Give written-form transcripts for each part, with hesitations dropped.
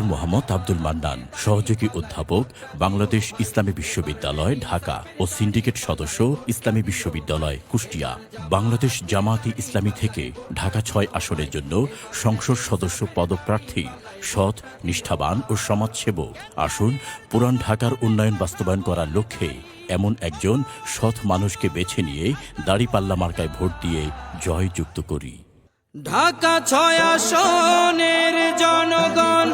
মোহাম্মদ আব্দুল মান্নান, সহযোগী অধ্যাপক, বাংলাদেশ ইসলামী বিশ্ববিদ্যালয় ঢাকা ও সিন্ডিকেট সদস্য, ইসলামী বিশ্ববিদ্যালয় কুষ্টিয়া। বাংলাদেশ জামায়াতে ইসলামী থেকে ঢাকা ৬ আসনের জন্য সংসদ সদস্য পদপ্রার্থী, সৎ, নিষ্ঠাবান ও সমাজসেবক। আসুন পুরান ঢাকার উন্নয়ন বাস্তবায়ন করার লক্ষ্যে এমন একজন সৎ মানুষকে বেছে নিয়ে দাড়িপাল্লা মার্কায় ভোট দিয়ে জয়যুক্ত করি। ঢাকা ৬ আসনের জনগণ,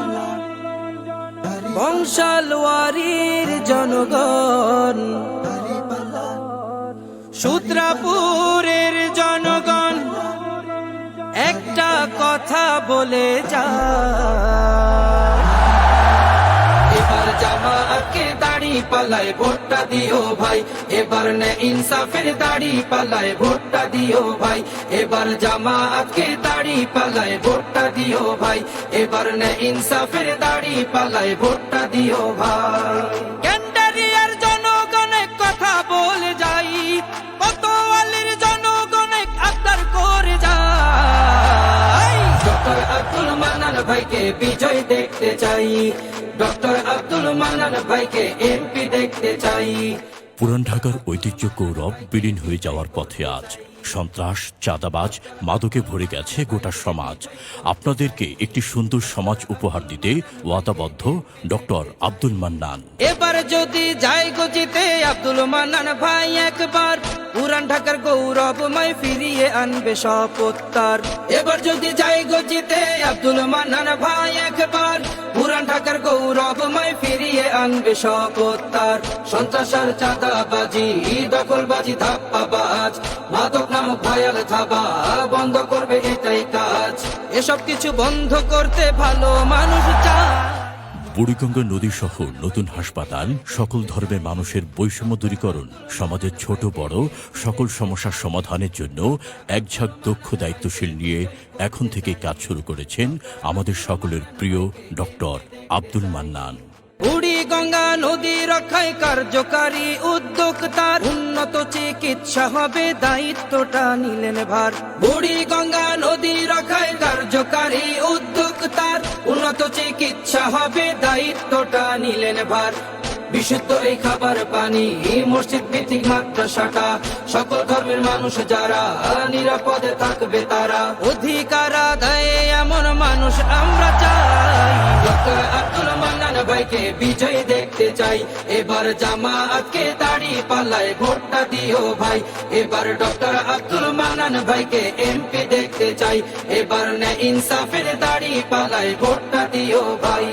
বংশালওয়ারির জনগণ, সূত্রাপুরের জনগণ একটা কথা বলে যায়, এবার জামাতকে দাড়ি পাল্লায় ভোটটা দিও ভাই, এবার নে ইনসাফের দাড়ি পাল্লায় ভোটটা দিও ভাই, এবার জামাতকে দাড়ি পাল্লায় ভোটটা দিও ভাই, এবার নে ইনসাফের দাড়ি পাল্লায় ভোটটা দিও ভাই। ক্যান্ডারিয়ার জনগণে কথা বলে যাই, কোতোয়ালির জনগণে আবদার করে যাই, ডক্টর আব্দুল মান্নান ভাইকে বিজয় দেখতে চাই, ডক্টর আব্দুল মান্নান ভাইকে এমপি দেখতে চাই। পুরান ঢাকার ঐতিহ্য গৌরব বিলীন হয়ে যাওয়ার পথে আজ। সন্ত্রাস, চাঁদাবাজ, মাদকে ভরে গেছে গোটা সমাজ। আপনাদেরকে একটি সুন্দর সমাজ উপহার দিতে ওয়াদাবদ্ধ ডক্টর আব্দুল মান্নান। এবার যদি যাই গজিতে আব্দুল মান্নান ভাই একবার, পুরান ঢাকার গৌরবময় ফিরিয়ে আনবে শপথ তার। এবার যদি যাই গজিতে আব্দুল মান্নান ভাই একবার, পুরান ঢাকার গৌরবময় ফিরিয়ে আনবে শপথ তার। সন্ত্রাস আর চাঁদাবাজি, দখলবাজি, ধাপ্পাবাজ, মাদক নামক ভয়াল থাবা বন্ধ করবে এটাই কাজ। এসব কিছু বন্ধ করতে ভালো মানুষ চায়। বুড়িগঙ্গা নদী সহ নতুন হাসপাতাল, সকল ধর্মের মানুষের বৈষম্য দূরীকরণ, সমাজের ছোট বড় সকল সমস্যার সমাধানের জন্য একঝাঁক দক্ষ দায়িত্বশীল নিয়ে এখন থেকে কাজ শুরু করেছেন আমাদের সকলের প্রিয় ডক্টর আব্দুল মান্নান। বুড়িগঙ্গা নদী রক্ষায় কার্যকারী উদ্যোগ তার, উন্নত চিকিৎসা হবে দায়িত্বটা নিলেন ভার। বুড়িগঙ্গা নদী রক্ষায় কার্যকারী উদ্যোগ তার, উন্নত চিকিৎসা হবে দায়িত্বটা নিলেন ভার। বিশুদ্ধ এই খাবার পানি, মসজিদ ভিত্তিক মাদ্রাসাটা, সকল ধর্মের মানুষ যারা নিরাপদে থাকবে তারা, অধিকার আদায়ে এমন মানুষ আমরা চাই। ডক্টর আব্দুল মান্নান ভাইকে বিজয় দেখতে চাই, এবার জামাতকে দাড়ি পাল্লায় ভোটটা দিও ভাই, এবার ডক্টর আব্দুল মান্নান ভাইকে এমপি দেখতে চাই, এবার নে ইনসাফের দাড়ি পাল্লায় ভোটটা দিও ভাই।